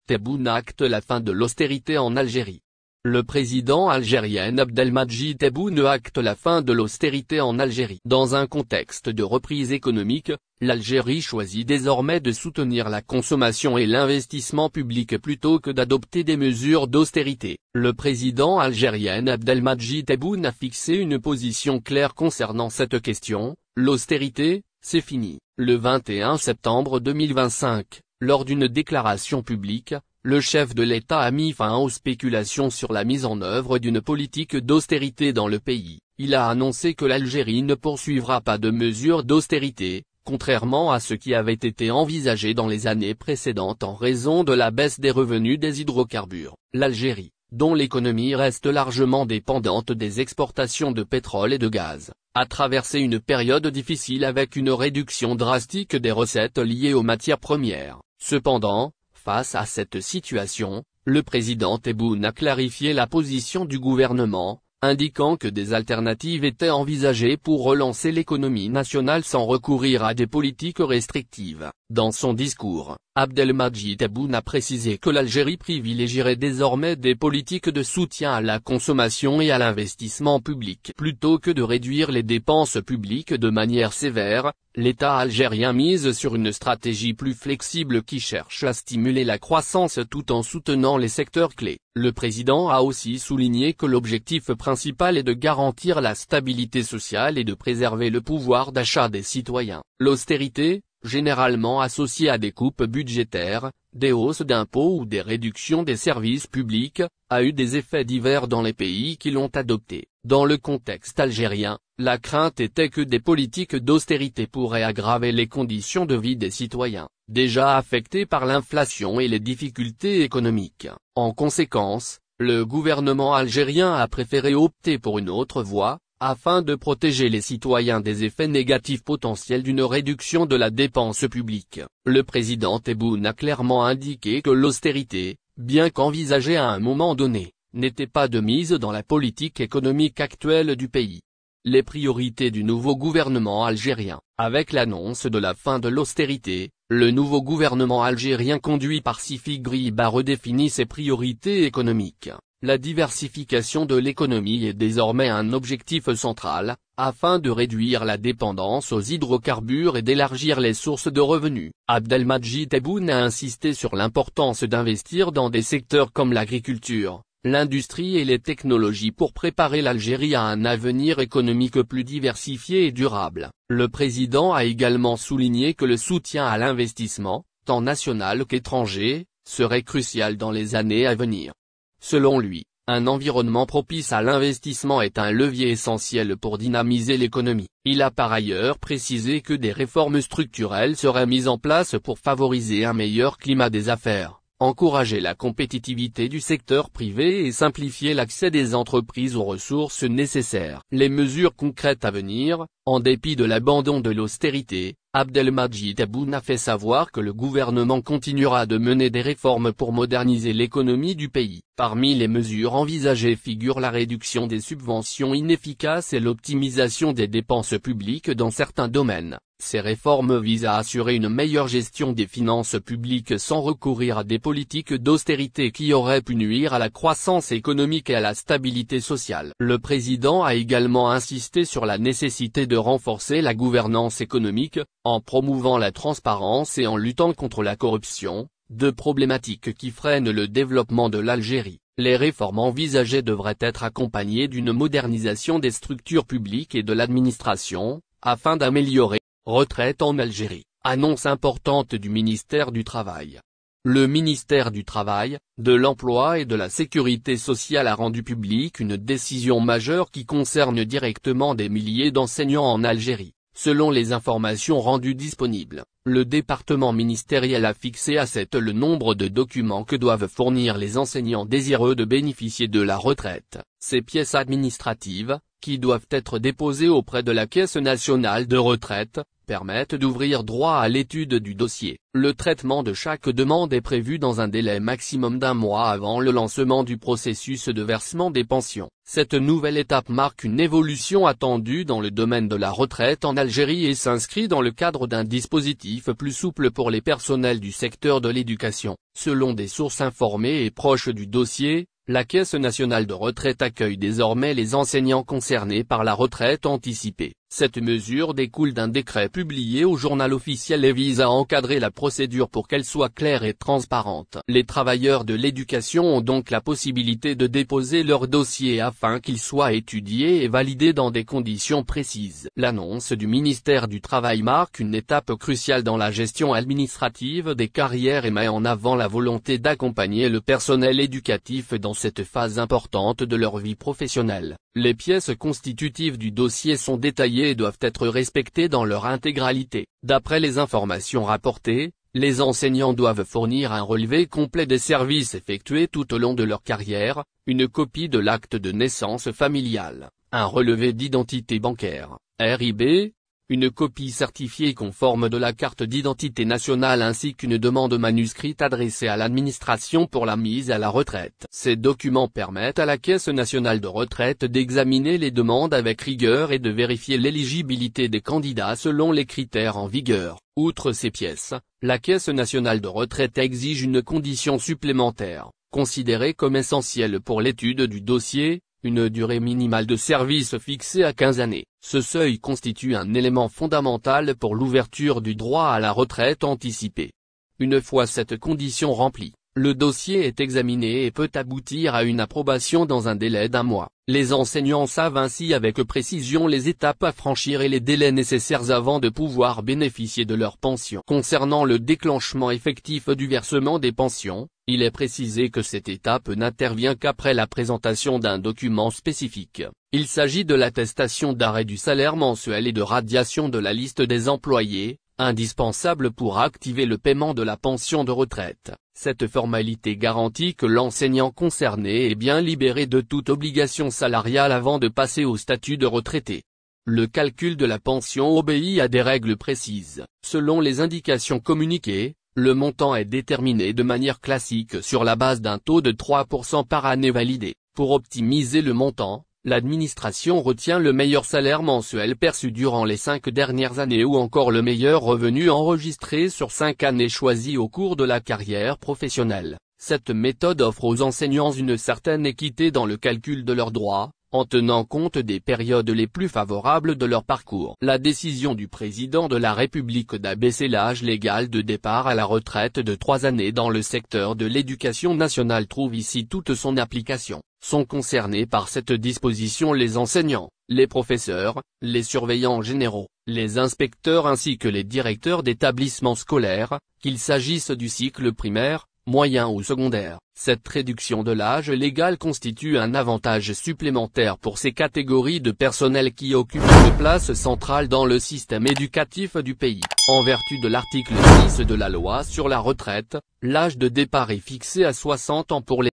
Tebboune acte la fin de l'austérité en Algérie. Le président algérien Abdelmadjid Tebboune acte la fin de l'austérité en Algérie. Dans un contexte de reprise économique, l'Algérie choisit désormais de soutenir la consommation et l'investissement public plutôt que d'adopter des mesures d'austérité. Le président algérien Abdelmadjid Tebboune a fixé une position claire concernant cette question: l'austérité, c'est fini. Le 21 septembre 2025, lors d'une déclaration publique, le chef de l'État a mis fin aux spéculations sur la mise en œuvre d'une politique d'austérité dans le pays. Il a annoncé que l'Algérie ne poursuivra pas de mesures d'austérité, contrairement à ce qui avait été envisagé dans les années précédentes en raison de la baisse des revenus des hydrocarbures. L'Algérie, dont l'économie reste largement dépendante des exportations de pétrole et de gaz, a traversé une période difficile avec une réduction drastique des recettes liées aux matières premières. Cependant, face à cette situation, le président Tebboune a clarifié la position du gouvernement, indiquant que des alternatives étaient envisagées pour relancer l'économie nationale sans recourir à des politiques restrictives. Dans son discours, Abdelmadjid Tebboune a précisé que l'Algérie privilégierait désormais des politiques de soutien à la consommation et à l'investissement public. Plutôt que de réduire les dépenses publiques de manière sévère, l'État algérien mise sur une stratégie plus flexible qui cherche à stimuler la croissance tout en soutenant les secteurs clés. Le président a aussi souligné que l'objectif principal est de garantir la stabilité sociale et de préserver le pouvoir d'achat des citoyens. L'austérité, généralement associée à des coupes budgétaires, des hausses d'impôts ou des réductions des services publics, a eu des effets divers dans les pays qui l'ont adopté. Dans le contexte algérien, la crainte était que des politiques d'austérité pourraient aggraver les conditions de vie des citoyens, déjà affectés par l'inflation et les difficultés économiques. En conséquence, le gouvernement algérien a préféré opter pour une autre voie, afin de protéger les citoyens des effets négatifs potentiels d'une réduction de la dépense publique. Le président Tebboune a clairement indiqué que l'austérité, bien qu'envisagée à un moment donné, n'était pas de mise dans la politique économique actuelle du pays. Les priorités du nouveau gouvernement algérien. Avec l'annonce de la fin de l'austérité, le nouveau gouvernement algérien conduit par Sifi Grib a redéfini ses priorités économiques. La diversification de l'économie est désormais un objectif central, afin de réduire la dépendance aux hydrocarbures et d'élargir les sources de revenus. Abdelmadjid Tebboune a insisté sur l'importance d'investir dans des secteurs comme l'agriculture, l'industrie et les technologies pour préparer l'Algérie à un avenir économique plus diversifié et durable. Le président a également souligné que le soutien à l'investissement, tant national qu'étranger, serait crucial dans les années à venir. Selon lui, un environnement propice à l'investissement est un levier essentiel pour dynamiser l'économie. Il a par ailleurs précisé que des réformes structurelles seraient mises en place pour favoriser un meilleur climat des affaires, encourager la compétitivité du secteur privé et simplifier l'accès des entreprises aux ressources nécessaires. Les mesures concrètes à venir, en dépit de l'abandon de l'austérité, Abdelmadjid Tebboune a fait savoir que le gouvernement continuera de mener des réformes pour moderniser l'économie du pays. Parmi les mesures envisagées figure la réduction des subventions inefficaces et l'optimisation des dépenses publiques dans certains domaines. Ces réformes visent à assurer une meilleure gestion des finances publiques sans recourir à des politiques d'austérité qui auraient pu nuire à la croissance économique et à la stabilité sociale. Le président a également insisté sur la nécessité de renforcer la gouvernance économique, en promouvant la transparence et en luttant contre la corruption, deux problématiques qui freinent le développement de l'Algérie. Les réformes envisagées devraient être accompagnées d'une modernisation des structures publiques et de l'administration, afin d'améliorer retraite en Algérie, annonce importante du ministère du Travail. Le ministère du Travail, de l'Emploi et de la Sécurité sociale a rendu publique une décision majeure qui concerne directement des milliers d'enseignants en Algérie. Selon les informations rendues disponibles, le département ministériel a fixé à 7 le nombre de documents que doivent fournir les enseignants désireux de bénéficier de la retraite. Ces pièces administratives, qui doivent être déposées auprès de la Caisse nationale de retraite, permettent d'ouvrir droit à l'étude du dossier. Le traitement de chaque demande est prévu dans un délai maximum d'1 mois avant le lancement du processus de versement des pensions. Cette nouvelle étape marque une évolution attendue dans le domaine de la retraite en Algérie et s'inscrit dans le cadre d'un dispositif plus souple pour les personnels du secteur de l'éducation. Selon des sources informées et proches du dossier, la Caisse nationale de retraite accueille désormais les enseignants concernés par la retraite anticipée. Cette mesure découle d'un décret publié au Journal officiel et vise à encadrer la procédure pour qu'elle soit claire et transparente. Les travailleurs de l'éducation ont donc la possibilité de déposer leur dossier afin qu'il soit étudié et validé dans des conditions précises. L'annonce du ministère du Travail marque une étape cruciale dans la gestion administrative des carrières et met en avant la volonté d'accompagner le personnel éducatif dans cette phase importante de leur vie professionnelle. Les pièces constitutives du dossier sont détaillées et doivent être respectées dans leur intégralité. D'après les informations rapportées, les enseignants doivent fournir un relevé complet des services effectués tout au long de leur carrière, une copie de l'acte de naissance familiale, un relevé d'identité bancaire, RIB, une copie certifiée conforme de la carte d'identité nationale ainsi qu'une demande manuscrite adressée à l'administration pour la mise à la retraite. Ces documents permettent à la Caisse nationale de retraite d'examiner les demandes avec rigueur et de vérifier l'éligibilité des candidats selon les critères en vigueur. Outre ces pièces, la Caisse nationale de retraite exige une condition supplémentaire, considérée comme essentielle pour l'étude du dossier, une durée minimale de service fixée à 15 années. Ce seuil constitue un élément fondamental pour l'ouverture du droit à la retraite anticipée. Une fois cette condition remplie, le dossier est examiné et peut aboutir à une approbation dans un délai d'1 mois. Les enseignants savent ainsi avec précision les étapes à franchir et les délais nécessaires avant de pouvoir bénéficier de leur pension. Concernant le déclenchement effectif du versement des pensions, il est précisé que cette étape n'intervient qu'après la présentation d'un document spécifique. Il s'agit de l'attestation d'arrêt du salaire mensuel et de radiation de la liste des employés, indispensable pour activer le paiement de la pension de retraite. Cette formalité garantit que l'enseignant concerné est bien libéré de toute obligation salariale avant de passer au statut de retraité. Le calcul de la pension obéit à des règles précises. Selon les indications communiquées, le montant est déterminé de manière classique sur la base d'un taux de 3% par année validé. Pour optimiser le montant, l'administration retient le meilleur salaire mensuel perçu durant les 5 dernières années ou encore le meilleur revenu enregistré sur 5 années choisies au cours de la carrière professionnelle. Cette méthode offre aux enseignants une certaine équité dans le calcul de leurs droits, en tenant compte des périodes les plus favorables de leur parcours. La décision du président de la République d'abaisser l'âge légal de départ à la retraite de 3 années dans le secteur de l'éducation nationale trouve ici toute son application. Sont concernés par cette disposition les enseignants, les professeurs, les surveillants généraux, les inspecteurs ainsi que les directeurs d'établissements scolaires, qu'il s'agisse du cycle primaire, moyen ou secondaire. Cette réduction de l'âge légal constitue un avantage supplémentaire pour ces catégories de personnel qui occupent une place centrale dans le système éducatif du pays. En vertu de l'article 10 de la loi sur la retraite, l'âge de départ est fixé à 60 ans pour les